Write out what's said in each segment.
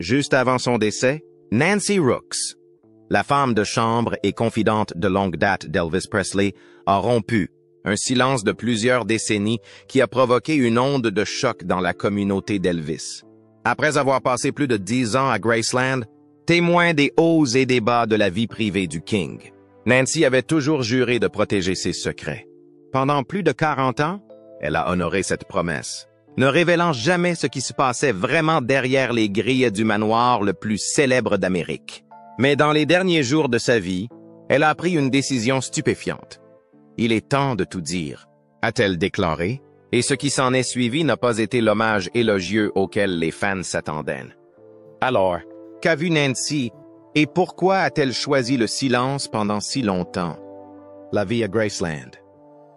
Juste avant son décès, Nancy Rooks, la femme de chambre et confidente de longue date d'Elvis Presley, a rompu un silence de plusieurs décennies qui a provoqué une onde de choc dans la communauté d'Elvis. Après avoir passé plus de 10 ans à Graceland, témoin des hauts et des bas de la vie privée du King, Nancy avait toujours juré de protéger ses secrets. Pendant plus de 40 ans, elle a honoré cette promesse, ne révélant jamais ce qui se passait vraiment derrière les grilles du manoir le plus célèbre d'Amérique. Mais dans les derniers jours de sa vie, elle a pris une décision stupéfiante. « Il est temps de tout dire », a-t-elle déclaré, et ce qui s'en est suivi n'a pas été l'hommage élogieux auquel les fans s'attendaient. Alors, qu'a vu Nancy et pourquoi a-t-elle choisi le silence pendant si longtemps? La vie à Graceland.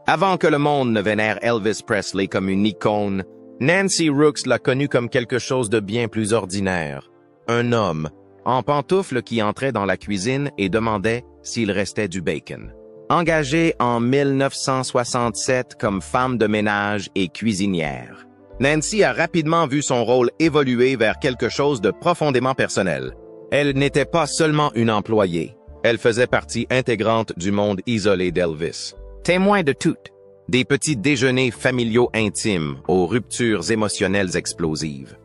Avant que le monde ne vénère Elvis Presley comme une icône, Nancy Rooks l'a connu comme quelque chose de bien plus ordinaire. Un homme, en pantoufles qui entrait dans la cuisine et demandait s'il restait du bacon. Engagée en 1967 comme femme de ménage et cuisinière, Nancy a rapidement vu son rôle évoluer vers quelque chose de profondément personnel. Elle n'était pas seulement une employée, elle faisait partie intégrante du monde isolé d'Elvis. Témoin de tout, des petits déjeuners familiaux intimes aux ruptures émotionnelles explosives.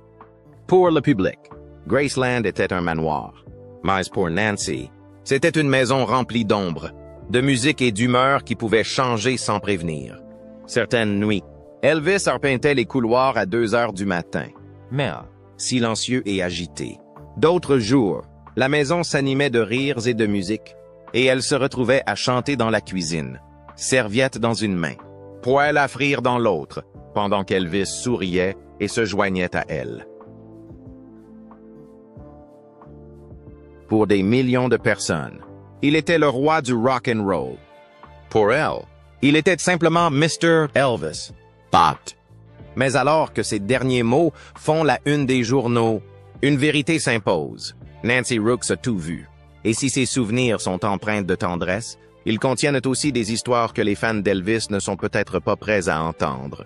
Pour le public, Graceland était un manoir. Mais pour Nancy, c'était une maison remplie d'ombre, de musique et d'humeur qui pouvaient changer sans prévenir. Certaines nuits, Elvis arpentait les couloirs à 2 heures du matin, mais silencieux et agité. D'autres jours, la maison s'animait de rires et de musique, et elle se retrouvait à chanter dans la cuisine, serviette dans une main, poêle à frire dans l'autre, pendant qu'Elvis souriait et se joignait à elle. Pour des millions de personnes, il était le roi du rock and roll. Pour elle, il était simplement Mr. Elvis. But. Mais alors que ces derniers mots font la une des journaux, une vérité s'impose. Nancy Rooks a tout vu. Et si ses souvenirs sont empreints de tendresse, ils contiennent aussi des histoires que les fans d'Elvis ne sont peut-être pas prêts à entendre.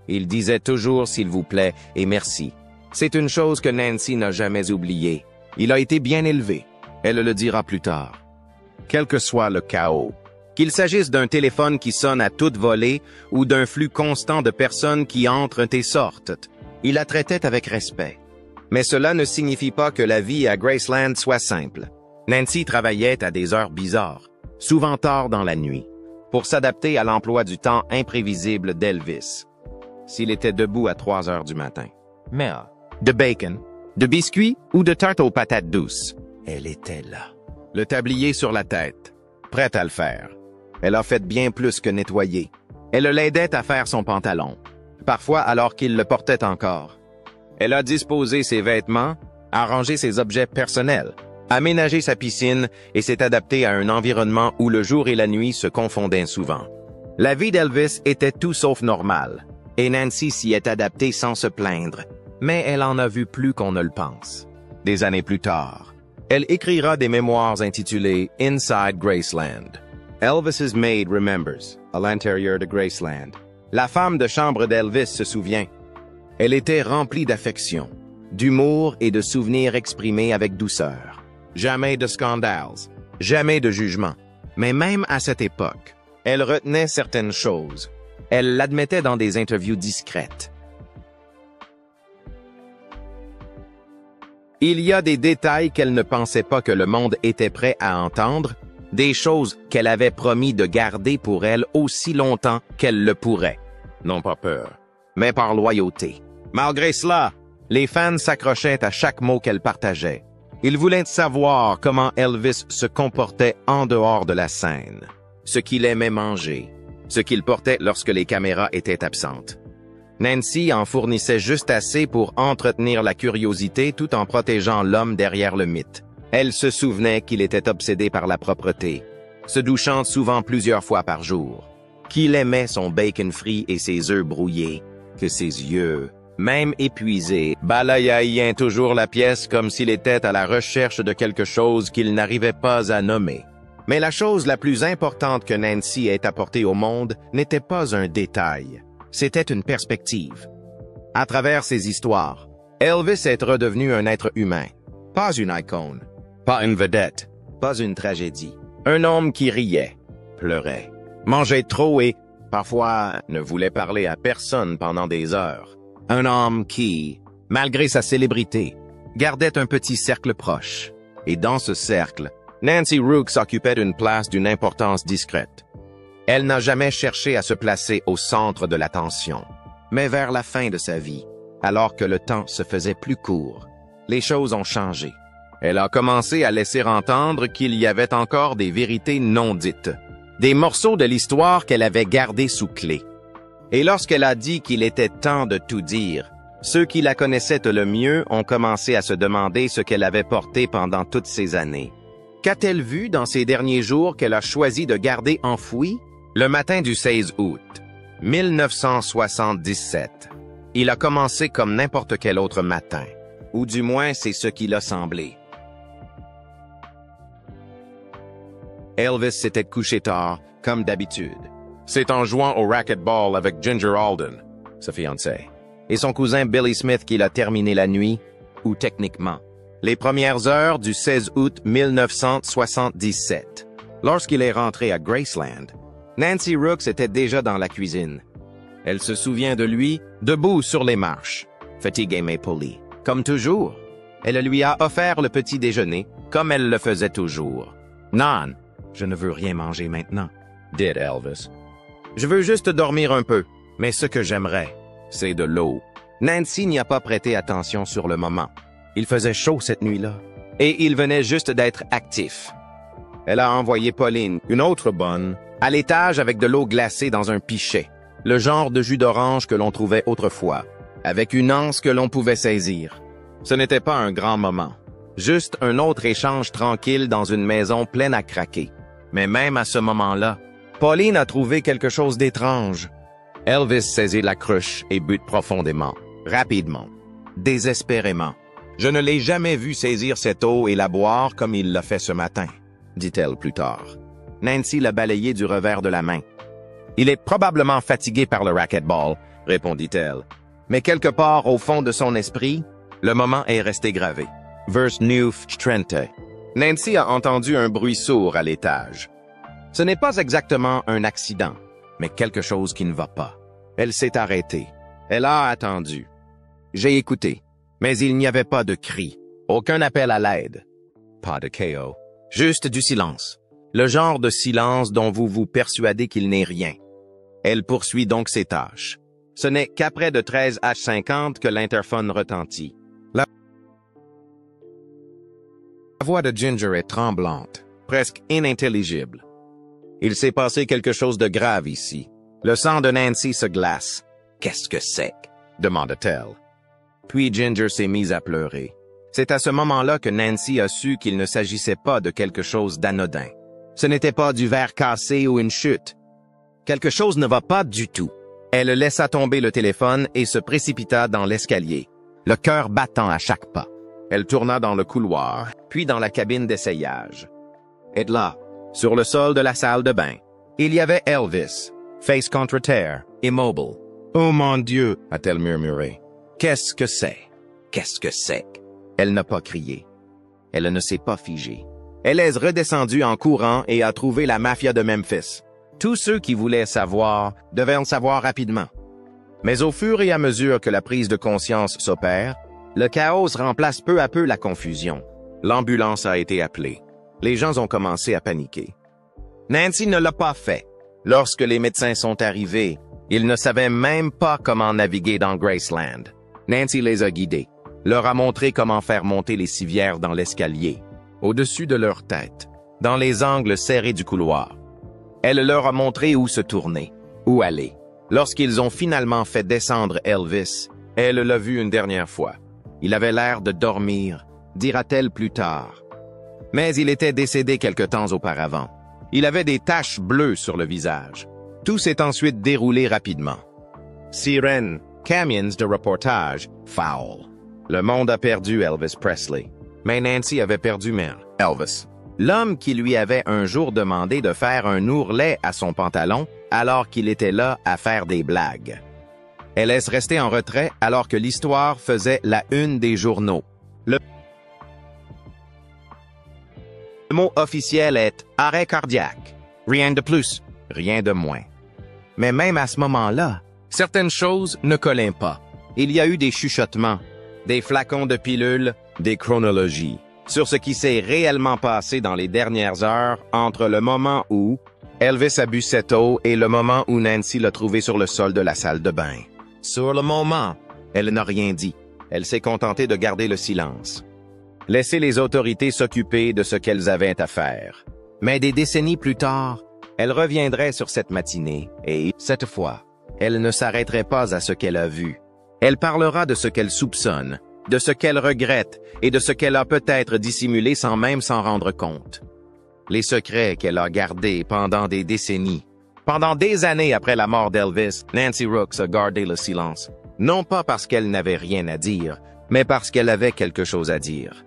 Il disait toujours « s'il vous plaît » et « merci ». C'est une chose que Nancy n'a jamais oubliée. Il a été bien élevé. Elle le dira plus tard. Quel que soit le chaos, qu'il s'agisse d'un téléphone qui sonne à toute volée ou d'un flux constant de personnes qui entrent et sortent, il la traitait avec respect. Mais cela ne signifie pas que la vie à Graceland soit simple. Nancy travaillait à des heures bizarres, souvent tard dans la nuit, pour s'adapter à l'emploi du temps imprévisible d'Elvis. S'il était debout à 3 heures du matin. Mais de bacon, de biscuits ou de tarte aux patates douces, elle était là. Le tablier sur la tête, prête à le faire. Elle a fait bien plus que nettoyer. Elle l'aidait à faire son pantalon, parfois alors qu'il le portait encore. Elle a disposé ses vêtements, arrangé ses objets personnels, aménagé sa piscine et s'est adaptée à un environnement où le jour et la nuit se confondaient souvent. La vie d'Elvis était tout sauf normale, et Nancy s'y est adaptée sans se plaindre, mais elle en a vu plus qu'on ne le pense. Des années plus tard, elle écrira des mémoires intitulées « Inside Graceland ». Elvis's maid remembers, à l'intérieur de Graceland. La femme de chambre d'Elvis se souvient. Elle était remplie d'affection, d'humour et de souvenirs exprimés avec douceur. Jamais de scandales, jamais de jugement. Mais même à cette époque, elle retenait certaines choses. Elle l'admettait dans des interviews discrètes. Il y a des détails qu'elle ne pensait pas que le monde était prêt à entendre, des choses qu'elle avait promis de garder pour elle aussi longtemps qu'elle le pourrait. Non pas peur, mais par loyauté. Malgré cela, les fans s'accrochaient à chaque mot qu'elle partageait. Ils voulaient savoir comment Elvis se comportait en dehors de la scène, ce qu'il aimait manger, ce qu'il portait lorsque les caméras étaient absentes. Nancy en fournissait juste assez pour entretenir la curiosité tout en protégeant l'homme derrière le mythe. Elle se souvenait qu'il était obsédé par la propreté, se douchant souvent plusieurs fois par jour, qu'il aimait son bacon frit et ses œufs brouillés, que ses yeux, même épuisés, balayaient toujours la pièce comme s'il était à la recherche de quelque chose qu'il n'arrivait pas à nommer. Mais la chose la plus importante que Nancy ait apportée au monde n'était pas un détail, c'était une perspective. À travers ses histoires, Elvis est redevenu un être humain, pas une icône, pas une vedette, pas une tragédie. Un homme qui riait, pleurait, mangeait trop et, parfois, ne voulait parler à personne pendant des heures. Un homme qui, malgré sa célébrité, gardait un petit cercle proche. Et dans ce cercle, Nancy Rooks occupait une place d'une importance discrète. Elle n'a jamais cherché à se placer au centre de l'attention. Mais vers la fin de sa vie, alors que le temps se faisait plus court, les choses ont changé. Elle a commencé à laisser entendre qu'il y avait encore des vérités non dites, des morceaux de l'histoire qu'elle avait gardés sous clé. Et lorsqu'elle a dit qu'il était temps de tout dire, ceux qui la connaissaient le mieux ont commencé à se demander ce qu'elle avait porté pendant toutes ces années. Qu'a-t-elle vu dans ces derniers jours qu'elle a choisi de garder enfoui? Le matin du 16 août 1977, il a commencé comme n'importe quel autre matin, ou du moins c'est ce qu'il a semblé. Elvis s'était couché tard, comme d'habitude. C'est en jouant au racquetball avec Ginger Alden, sa fiancée, et son cousin Billy Smith qu'il a terminé la nuit, ou techniquement, les premières heures du 16 août 1977. Lorsqu'il est rentré à Graceland, Nancy Rooks était déjà dans la cuisine. Elle se souvient de lui, debout sur les marches, fatigué mais poli. Comme toujours, elle lui a offert le petit déjeuner, comme elle le faisait toujours. « Non, je ne veux rien manger maintenant, » dit Elvis. « Je veux juste dormir un peu, mais ce que j'aimerais, c'est de l'eau. » Nancy n'y a pas prêté attention sur le moment. Il faisait chaud cette nuit-là, et il venait juste d'être actif. Elle a envoyé Pauline, une autre bonne, à l'étage avec de l'eau glacée dans un pichet, le genre de jus d'orange que l'on trouvait autrefois, avec une anse que l'on pouvait saisir. Ce n'était pas un grand moment, juste un autre échange tranquille dans une maison pleine à craquer. Mais même à ce moment-là, Pauline a trouvé quelque chose d'étrange. Elvis saisit la cruche et but profondément, rapidement, désespérément. « Je ne l'ai jamais vu saisir cette eau et la boire comme il l'a fait ce matin, » dit-elle plus tard. Nancy l'a balayé du revers de la main. « Il est probablement fatigué par le racquetball, » répondit-elle. Mais quelque part au fond de son esprit, le moment est resté gravé. Vers 9:30. Nancy a entendu un bruit sourd à l'étage. Ce n'est pas exactement un accident, mais quelque chose qui ne va pas. Elle s'est arrêtée. Elle a attendu. J'ai écouté, mais il n'y avait pas de cri, aucun appel à l'aide. Pas de chaos, juste du silence. Le genre de silence dont vous vous persuadez qu'il n'est rien. Elle poursuit donc ses tâches. Ce n'est qu'après de 13h50 que l'interphone retentit. La voix de Ginger est tremblante, presque inintelligible. Il s'est passé quelque chose de grave ici. Le sang de Nancy se glace. « Qu'est-ce que c'est? » demanda-t-elle. Puis Ginger s'est mise à pleurer. C'est à ce moment-là que Nancy a su qu'il ne s'agissait pas de quelque chose d'anodin. Ce n'était pas du verre cassé ou une chute. Quelque chose ne va pas du tout. Elle laissa tomber le téléphone et se précipita dans l'escalier, le cœur battant à chaque pas. Elle tourna dans le couloir, puis dans la cabine d'essayage. Et là, sur le sol de la salle de bain, il y avait Elvis, face contre terre, immobile. « Oh mon Dieu !» a-t-elle murmuré. « Qu'est-ce que c'est? Qu'est-ce que c'est? » Elle n'a pas crié. Elle ne s'est pas figée. Elle est redescendue en courant et a trouvé la mafia de Memphis. Tous ceux qui voulaient savoir devaient en savoir rapidement. Mais au fur et à mesure que la prise de conscience s'opère, le chaos remplace peu à peu la confusion. L'ambulance a été appelée. Les gens ont commencé à paniquer. Nancy ne l'a pas fait. Lorsque les médecins sont arrivés, ils ne savaient même pas comment naviguer dans Graceland. Nancy les a guidés, leur a montré comment faire monter les civières dans l'escalier, au-dessus de leur tête, dans les angles serrés du couloir. Elle leur a montré où se tourner, où aller. Lorsqu'ils ont finalement fait descendre Elvis, elle l'a vu une dernière fois. Il avait l'air de dormir, dira-t-elle plus tard. Mais il était décédé quelque temps auparavant. Il avait des taches bleues sur le visage. Tout s'est ensuite déroulé rapidement. Sirène, camions de reportage, foul. Le monde a perdu Elvis Presley. Mais Nancy avait perdu Elvis. L'homme qui lui avait un jour demandé de faire un ourlet à son pantalon alors qu'il était là à faire des blagues. Elle laisse rester en retrait alors que l'histoire faisait la une des journaux. Le mot officiel est « arrêt cardiaque ». Rien de plus, rien de moins. Mais même à ce moment-là, certaines choses ne collaient pas. Il y a eu des chuchotements, des flacons de pilules, des chronologies, sur ce qui s'est réellement passé dans les dernières heures entre le moment où Elvis a bu cette eau et le moment où Nancy l'a trouvé sur le sol de la salle de bain. Sur le moment, elle n'a rien dit. Elle s'est contentée de garder le silence. Laisser les autorités s'occuper de ce qu'elles avaient à faire. Mais des décennies plus tard, elle reviendrait sur cette matinée et, cette fois, elle ne s'arrêterait pas à ce qu'elle a vu. Elle parlera de ce qu'elle soupçonne, de ce qu'elle regrette et de ce qu'elle a peut-être dissimulé sans même s'en rendre compte. Les secrets qu'elle a gardés pendant des décennies. Pendant des années après la mort d'Elvis, Nancy Rooks a gardé le silence. Non pas parce qu'elle n'avait rien à dire, mais parce qu'elle avait quelque chose à dire.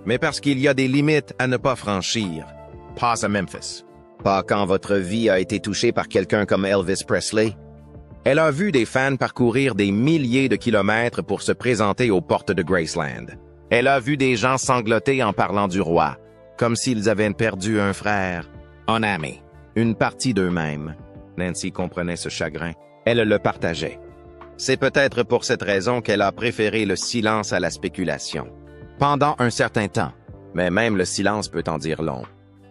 Mais parce qu'il y a des limites à ne pas franchir. Pas à Memphis. Pas quand votre vie a été touchée par quelqu'un comme Elvis Presley. Elle a vu des fans parcourir des milliers de kilomètres pour se présenter aux portes de Graceland. Elle a vu des gens sangloter en parlant du roi, comme s'ils avaient perdu un frère, un ami, une partie d'eux-mêmes. Nancy comprenait ce chagrin. Elle le partageait. C'est peut-être pour cette raison qu'elle a préféré le silence à la spéculation. Pendant un certain temps, mais même le silence peut en dire long.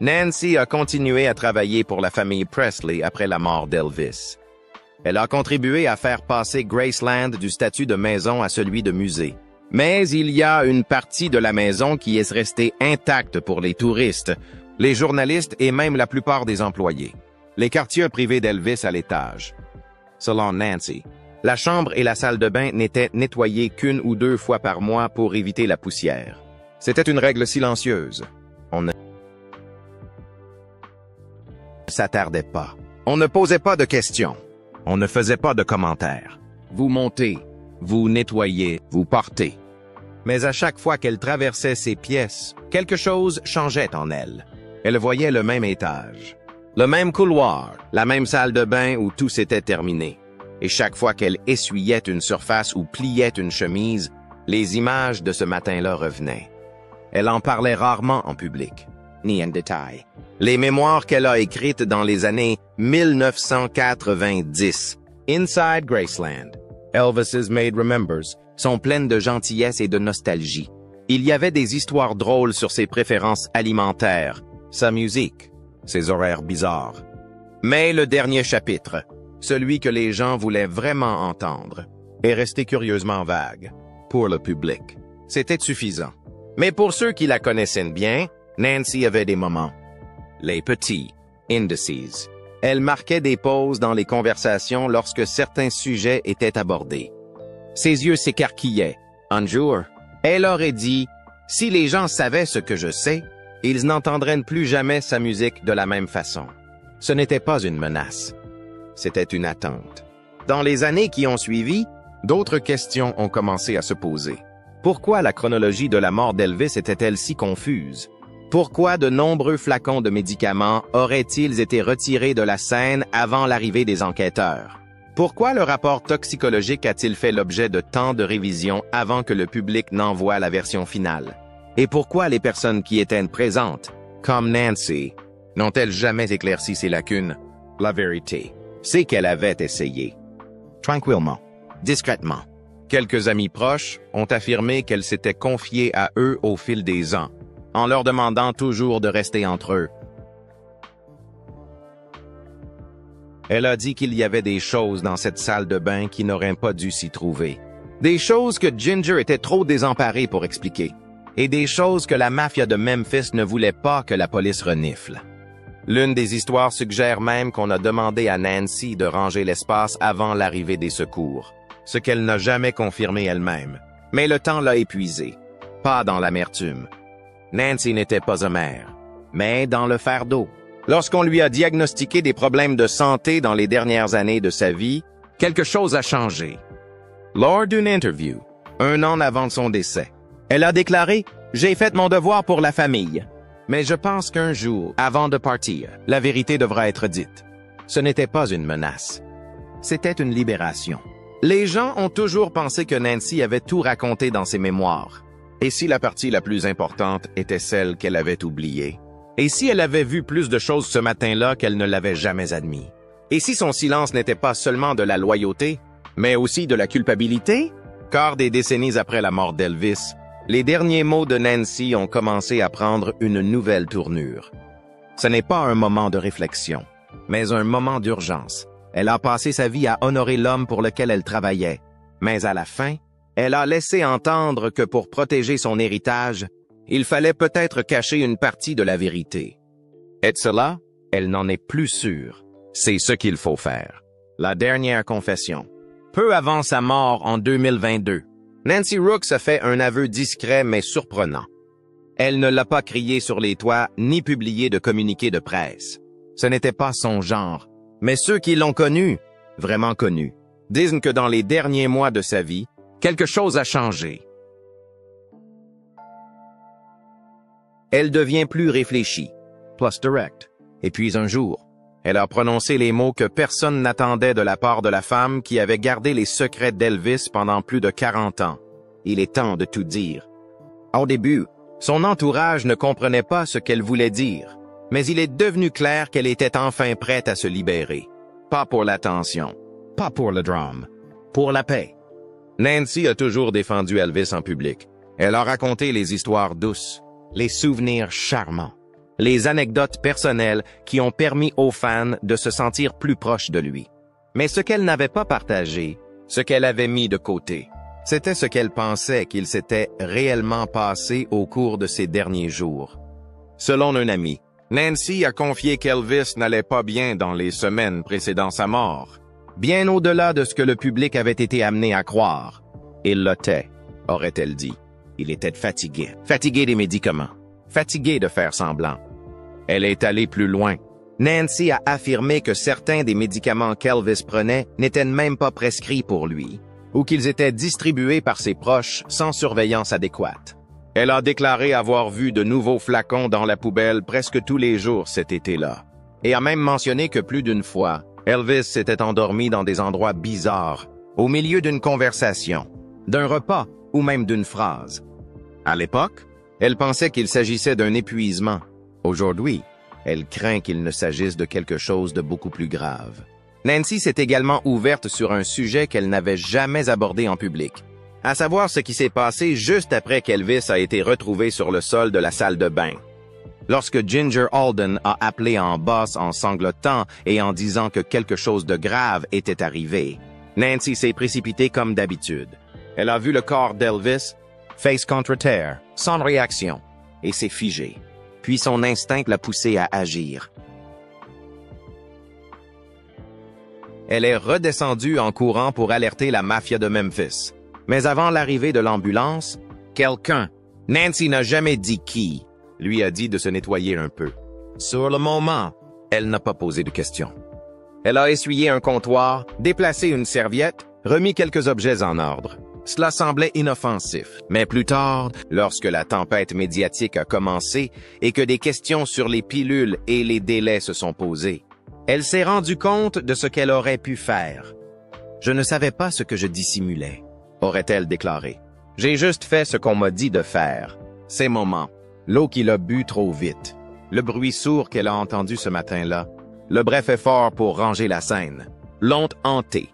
Nancy a continué à travailler pour la famille Presley après la mort d'Elvis. Elle a contribué à faire passer Graceland du statut de maison à celui de musée. Mais il y a une partie de la maison qui est restée intacte pour les touristes, les journalistes et même la plupart des employés. Les quartiers privés d'Elvis à l'étage. Selon Nancy, la chambre et la salle de bain n'étaient nettoyées qu'une ou deux fois par mois pour éviter la poussière. C'était une règle silencieuse. On ne s'attardait pas. On ne posait pas de questions. On ne faisait pas de commentaires. Vous montez, vous nettoyez, vous portez. Mais à chaque fois qu'elle traversait ces pièces, quelque chose changeait en elle. Elle voyait le même étage, le même couloir, la même salle de bain où tout s'était terminé. Et chaque fois qu'elle essuyait une surface ou pliait une chemise, les images de ce matin-là revenaient. Elle en parlait rarement en public, ni en détail. Les mémoires qu'elle a écrites dans les années 1990, Inside Graceland, Elvis's Maid Remembers, sont pleines de gentillesse et de nostalgie. Il y avait des histoires drôles sur ses préférences alimentaires, sa musique, ses horaires bizarres. Mais le dernier chapitre, celui que les gens voulaient vraiment entendre, est resté curieusement vague. Pour le public, c'était suffisant. Mais pour ceux qui la connaissaient bien, Nancy avait des moments. Les petits, indices. Elle marquait des pauses dans les conversations lorsque certains sujets étaient abordés. Ses yeux s'écarquillaient. Un jour, elle aurait dit « Si les gens savaient ce que je sais, ils n'entendraient plus jamais sa musique de la même façon. » Ce n'était pas une menace. C'était une attente. Dans les années qui ont suivi, d'autres questions ont commencé à se poser. Pourquoi la chronologie de la mort d'Elvis était-elle si confuse? Pourquoi de nombreux flacons de médicaments auraient-ils été retirés de la scène avant l'arrivée des enquêteurs? Pourquoi le rapport toxicologique a-t-il fait l'objet de tant de révisions avant que le public n'envoie la version finale? Et pourquoi les personnes qui étaient présentes, comme Nancy, n'ont-elles jamais éclairci ces lacunes? La vérité, c'est qu'elle avait essayé. Tranquillement, discrètement. Quelques amis proches ont affirmé qu'elle s'était confiée à eux au fil des ans, en leur demandant toujours de rester entre eux. Elle a dit qu'il y avait des choses dans cette salle de bain qui n'auraient pas dû s'y trouver. Des choses que Ginger était trop désemparée pour expliquer. Et des choses que la mafia de Memphis ne voulait pas que la police renifle. L'une des histoires suggère même qu'on a demandé à Nancy de ranger l'espace avant l'arrivée des secours, ce qu'elle n'a jamais confirmé elle-même. Mais le temps l'a épuisée, pas dans l'amertume. Nancy n'était pas amère, mais dans le fardeau. Lorsqu'on lui a diagnostiqué des problèmes de santé dans les dernières années de sa vie, quelque chose a changé. Lors d'une interview, 1 an avant son décès, elle a déclaré « J'ai fait mon devoir pour la famille. Mais je pense qu'un jour, avant de partir, la vérité devra être dite. » Ce n'était pas une menace. C'était une libération. Les gens ont toujours pensé que Nancy avait tout raconté dans ses mémoires. Et si la partie la plus importante était celle qu'elle avait oubliée? Et si elle avait vu plus de choses ce matin-là qu'elle ne l'avait jamais admis? Et si son silence n'était pas seulement de la loyauté, mais aussi de la culpabilité? Car des décennies après la mort d'Elvis, les derniers mots de Nancy ont commencé à prendre une nouvelle tournure. Ce n'est pas un moment de réflexion, mais un moment d'urgence. Elle a passé sa vie à honorer l'homme pour lequel elle travaillait, mais à la fin, elle a laissé entendre que pour protéger son héritage, il fallait peut-être cacher une partie de la vérité. Et cela, elle n'en est plus sûre. C'est ce qu'il faut faire. La dernière confession. Peu avant sa mort en 2022, Nancy Rooks a fait un aveu discret mais surprenant. Elle ne l'a pas crié sur les toits ni publié de communiqué de presse. Ce n'était pas son genre, mais ceux qui l'ont connue, vraiment connue, disent que dans les derniers mois de sa vie, quelque chose a changé. Elle devient plus réfléchie, plus direct. Et puis un jour, elle a prononcé les mots que personne n'attendait de la part de la femme qui avait gardé les secrets d'Elvis pendant plus de 40 ans. Il est temps de tout dire. Au début, son entourage ne comprenait pas ce qu'elle voulait dire, mais il est devenu clair qu'elle était enfin prête à se libérer. Pas pour l'attention, pas pour le drame, pour la paix. Nancy a toujours défendu Elvis en public. Elle a raconté les histoires douces, les souvenirs charmants, les anecdotes personnelles qui ont permis aux fans de se sentir plus proches de lui. Mais ce qu'elle n'avait pas partagé, ce qu'elle avait mis de côté, c'était ce qu'elle pensait qu'il s'était réellement passé au cours de ces derniers jours. Selon un ami, Nancy a confié qu'Elvis n'allait pas bien dans les semaines précédant sa mort, bien au-delà de ce que le public avait été amené à croire. Il l'était, aurait-elle dit. Il était fatigué. Fatigué des médicaments. Fatigué de faire semblant. Elle est allée plus loin. Nancy a affirmé que certains des médicaments qu'Elvis prenait n'étaient même pas prescrits pour lui, ou qu'ils étaient distribués par ses proches sans surveillance adéquate. Elle a déclaré avoir vu de nouveaux flacons dans la poubelle presque tous les jours cet été-là, et a même mentionné que plus d'une fois, Elvis s'était endormi dans des endroits bizarres, au milieu d'une conversation, d'un repas ou même d'une phrase. À l'époque, elle pensait qu'il s'agissait d'un épuisement. Aujourd'hui, elle craint qu'il ne s'agisse de quelque chose de beaucoup plus grave. Nancy s'est également ouverte sur un sujet qu'elle n'avait jamais abordé en public, à savoir ce qui s'est passé juste après qu'Elvis a été retrouvé sur le sol de la salle de bain. Lorsque Ginger Alden a appelé en boss en sanglotant et en disant que quelque chose de grave était arrivé, Nancy s'est précipitée comme d'habitude. Elle a vu le corps d'Elvis, face contre terre, sans réaction, et s'est figée. Puis son instinct l'a poussée à agir. Elle est redescendue en courant pour alerter la mafia de Memphis. Mais avant l'arrivée de l'ambulance, quelqu'un, Nancy n'a jamais dit qui, lui a dit de se nettoyer un peu. Sur le moment, elle n'a pas posé de questions. Elle a essuyé un comptoir, déplacé une serviette, remis quelques objets en ordre. Cela semblait inoffensif, mais plus tard, lorsque la tempête médiatique a commencé et que des questions sur les pilules et les délais se sont posées, elle s'est rendue compte de ce qu'elle aurait pu faire. « Je ne savais pas ce que je dissimulais », aurait-elle déclaré. « J'ai juste fait ce qu'on m'a dit de faire. » Ces moments, l'eau qu'il a bu trop vite, le bruit sourd qu'elle a entendu ce matin-là, le bref effort pour ranger la scène, l'ont hantée.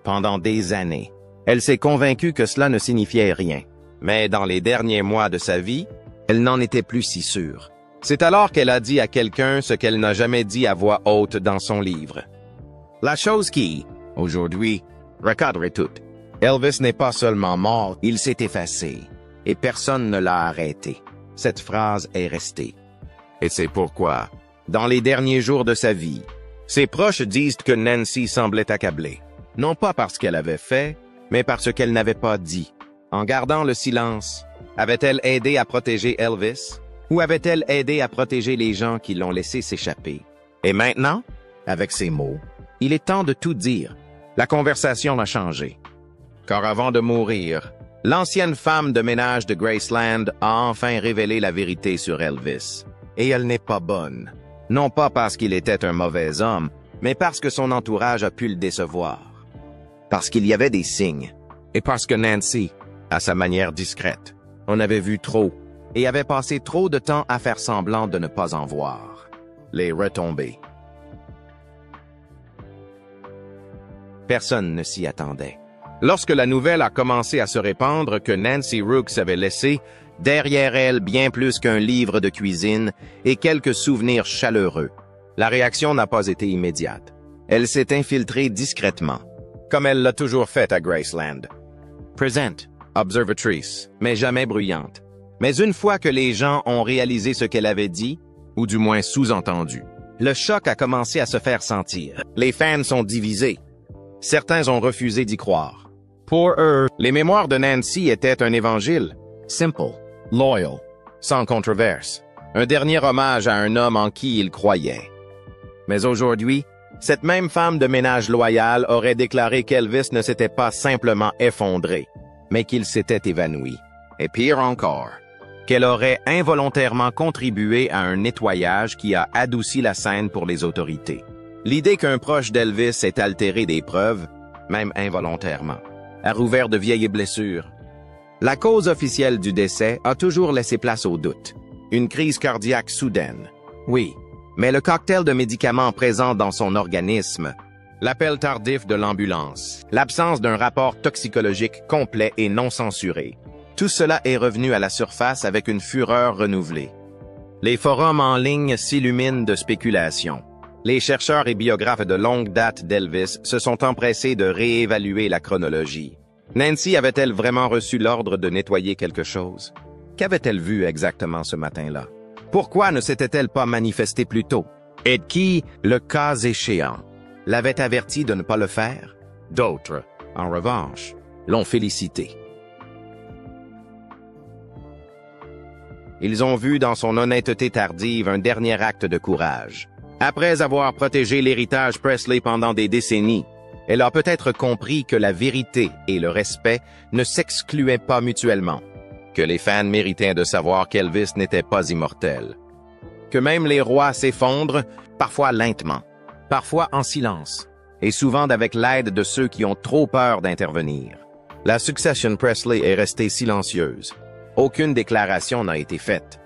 Pendant des années, elle s'est convaincue que cela ne signifiait rien. Mais dans les derniers mois de sa vie, elle n'en était plus si sûre. C'est alors qu'elle a dit à quelqu'un ce qu'elle n'a jamais dit à voix haute dans son livre. La chose qui, aujourd'hui, recadre tout. Elvis n'est pas seulement mort, il s'est effacé, et personne ne l'a arrêté. Cette phrase est restée. Et c'est pourquoi, dans les derniers jours de sa vie, ses proches disent que Nancy semblait accablée. Non pas parce qu'elle avait fait, mais parce qu'elle n'avait pas dit. En gardant le silence, avait-elle aidé à protéger Elvis? Ou avait-elle aidé à protéger les gens qui l'ont laissé s'échapper? Et maintenant, avec ces mots, il est temps de tout dire. La conversation a changé. Car avant de mourir, l'ancienne femme de ménage de Graceland a enfin révélé la vérité sur Elvis. Et elle n'est pas bonne. Non pas parce qu'il était un mauvais homme, mais parce que son entourage a pu le décevoir. parce qu'il y avait des signes. Et parce que Nancy, à sa manière discrète, en avait vu trop et avait passé trop de temps à faire semblant de ne pas en voir. Les retombées. Personne ne s'y attendait. Lorsque la nouvelle a commencé à se répandre que Nancy Rooks avait laissé derrière elle bien plus qu'un livre de cuisine et quelques souvenirs chaleureux, la réaction n'a pas été immédiate. Elle s'est infiltrée discrètement, comme elle l'a toujours fait à Graceland. Présente, observatrice, mais jamais bruyante. Mais une fois que les gens ont réalisé ce qu'elle avait dit, ou du moins sous-entendu, le choc a commencé à se faire sentir. Les fans sont divisés. Certains ont refusé d'y croire. Pour eux, les mémoires de Nancy étaient un évangile, simple, loyal, sans controverse, un dernier hommage à un homme en qui ils croyaient. Mais aujourd'hui, cette même femme de ménage loyale aurait déclaré qu'Elvis ne s'était pas simplement effondré, mais qu'il s'était évanoui. Et pire encore, qu'elle aurait involontairement contribué à un nettoyage qui a adouci la scène pour les autorités. L'idée qu'un proche d'Elvis ait altéré des preuves, même involontairement, a rouvert de vieilles blessures. La cause officielle du décès a toujours laissé place au doute. Une crise cardiaque soudaine. Oui, mais le cocktail de médicaments présent dans son organisme, l'appel tardif de l'ambulance, l'absence d'un rapport toxicologique complet et non censuré, tout cela est revenu à la surface avec une fureur renouvelée. Les forums en ligne s'illuminent de spéculations. Les chercheurs et biographes de longue date d'Elvis se sont empressés de réévaluer la chronologie. Nancy avait-elle vraiment reçu l'ordre de nettoyer quelque chose? Qu'avait-elle vu exactement ce matin-là? Pourquoi ne s'était-elle pas manifestée plus tôt? Et qui, le cas échéant, l'avait averti de ne pas le faire? D'autres, en revanche, l'ont félicité. Ils ont vu dans son honnêteté tardive un dernier acte de courage. Après avoir protégé l'héritage Presley pendant des décennies, elle a peut-être compris que la vérité et le respect ne s'excluaient pas mutuellement, que les fans méritaient de savoir qu'Elvis n'était pas immortel, que même les rois s'effondrent, parfois lentement, parfois en silence, et souvent avec l'aide de ceux qui ont trop peur d'intervenir. La succession Presley est restée silencieuse. Aucune déclaration n'a été faite.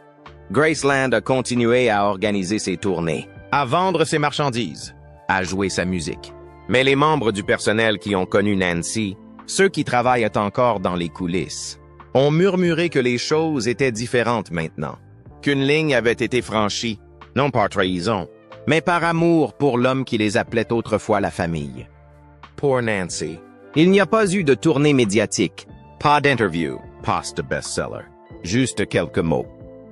Graceland a continué à organiser ses tournées, à vendre ses marchandises, à jouer sa musique. Mais les membres du personnel qui ont connu Nancy, ceux qui travaillent encore dans les coulisses, ont murmuré que les choses étaient différentes maintenant, qu'une ligne avait été franchie, non par trahison, mais par amour pour l'homme qui les appelait autrefois la famille. Pour Nancy, il n'y a pas eu de tournée médiatique, pas d'interview, pas de best-seller, juste quelques mots,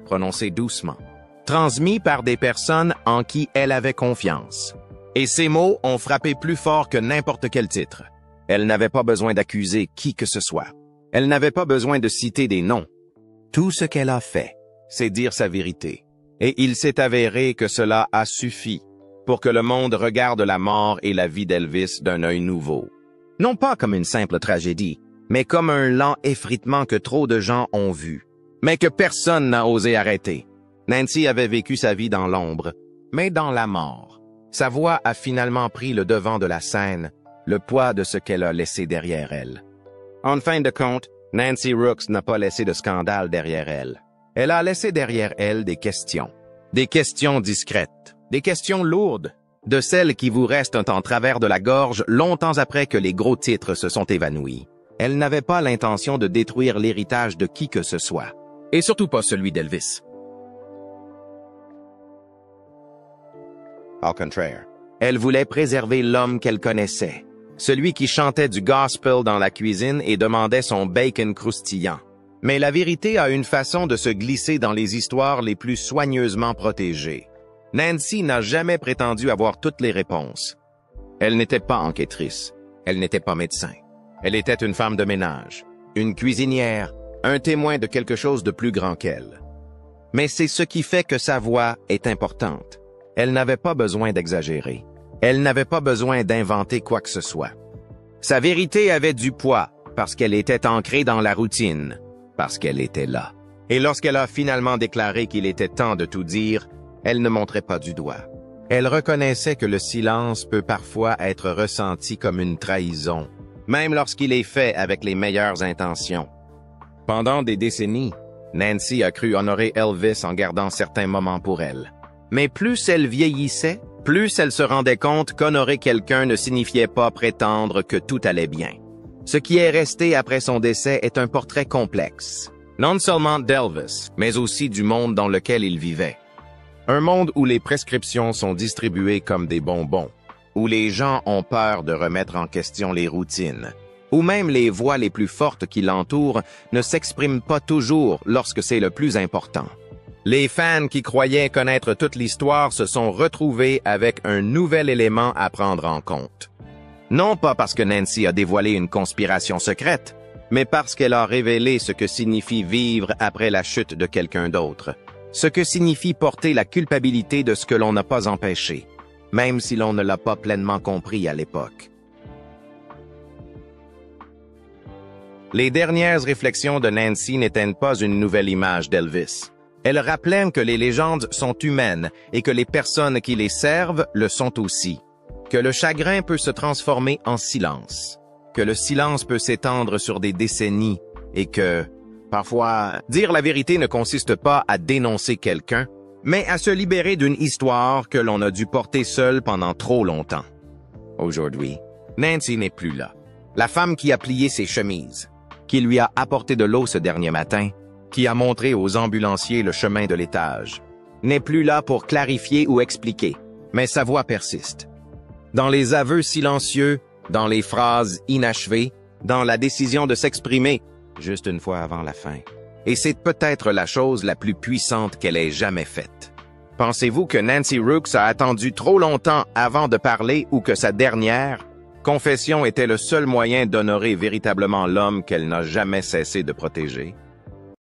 prononcés doucement, transmis par des personnes en qui elle avait confiance. Et ces mots ont frappé plus fort que n'importe quel titre. Elle n'avait pas besoin d'accuser qui que ce soit. Elle n'avait pas besoin de citer des noms. Tout ce qu'elle a fait, c'est dire sa vérité. Et il s'est avéré que cela a suffi pour que le monde regarde la mort et la vie d'Elvis d'un œil nouveau. Non pas comme une simple tragédie, mais comme un lent effritement que trop de gens ont vu, mais que personne n'a osé arrêter. Nancy avait vécu sa vie dans l'ombre, mais dans la mort. Sa voix a finalement pris le devant de la scène, le poids de ce qu'elle a laissé derrière elle. En fin de compte, Nancy Rooks n'a pas laissé de scandale derrière elle. Elle a laissé derrière elle des questions discrètes, des questions lourdes, de celles qui vous restent en travers de la gorge longtemps après que les gros titres se sont évanouis. Elle n'avait pas l'intention de détruire l'héritage de qui que ce soit, et surtout pas celui d'Elvis. Au contraire, elle voulait préserver l'homme qu'elle connaissait, celui qui chantait du gospel dans la cuisine et demandait son bacon croustillant. Mais la vérité a une façon de se glisser dans les histoires les plus soigneusement protégées. Nancy n'a jamais prétendu avoir toutes les réponses. Elle n'était pas enquêtrice, elle n'était pas médecin. Elle était une femme de ménage, une cuisinière, un témoin de quelque chose de plus grand qu'elle. Mais c'est ce qui fait que sa voix est importante. Elle n'avait pas besoin d'exagérer. Elle n'avait pas besoin d'inventer quoi que ce soit. Sa vérité avait du poids parce qu'elle était ancrée dans la routine, parce qu'elle était là. Et lorsqu'elle a finalement déclaré qu'il était temps de tout dire, elle ne montrait pas du doigt. Elle reconnaissait que le silence peut parfois être ressenti comme une trahison, même lorsqu'il est fait avec les meilleures intentions. Pendant des décennies, Nancy a cru honorer Elvis en gardant certains moments pour elle. Mais plus elle vieillissait, plus elle se rendait compte qu'honorer quelqu'un ne signifiait pas prétendre que tout allait bien. Ce qui est resté après son décès est un portrait complexe, non seulement d'Elvis, mais aussi du monde dans lequel il vivait. Un monde où les prescriptions sont distribuées comme des bonbons, où les gens ont peur de remettre en question les routines, où même les voix les plus fortes qui l'entourent ne s'expriment pas toujours lorsque c'est le plus important. Les fans qui croyaient connaître toute l'histoire se sont retrouvés avec un nouvel élément à prendre en compte. Non pas parce que Nancy a dévoilé une conspiration secrète, mais parce qu'elle a révélé ce que signifie vivre après la chute de quelqu'un d'autre, ce que signifie porter la culpabilité de ce que l'on n'a pas empêché, même si l'on ne l'a pas pleinement compris à l'époque. Les dernières réflexions de Nancy n'éteignent pas une nouvelle image d'Elvis. Elles rappellent que les légendes sont humaines et que les personnes qui les servent le sont aussi. Que le chagrin peut se transformer en silence, que le silence peut s'étendre sur des décennies et que, parfois, dire la vérité ne consiste pas à dénoncer quelqu'un, mais à se libérer d'une histoire que l'on a dû porter seule pendant trop longtemps. Aujourd'hui, Nancy n'est plus là. La femme qui a plié ses chemises, qui lui a apporté de l'eau ce dernier matin, qui a montré aux ambulanciers le chemin de l'étage, n'est plus là pour clarifier ou expliquer, mais sa voix persiste. Dans les aveux silencieux, dans les phrases inachevées, dans la décision de s'exprimer, juste une fois avant la fin. Et c'est peut-être la chose la plus puissante qu'elle ait jamais faite. Pensez-vous que Nancy Rooks a attendu trop longtemps avant de parler ou que sa dernière confession était le seul moyen d'honorer véritablement l'homme qu'elle n'a jamais cessé de protéger?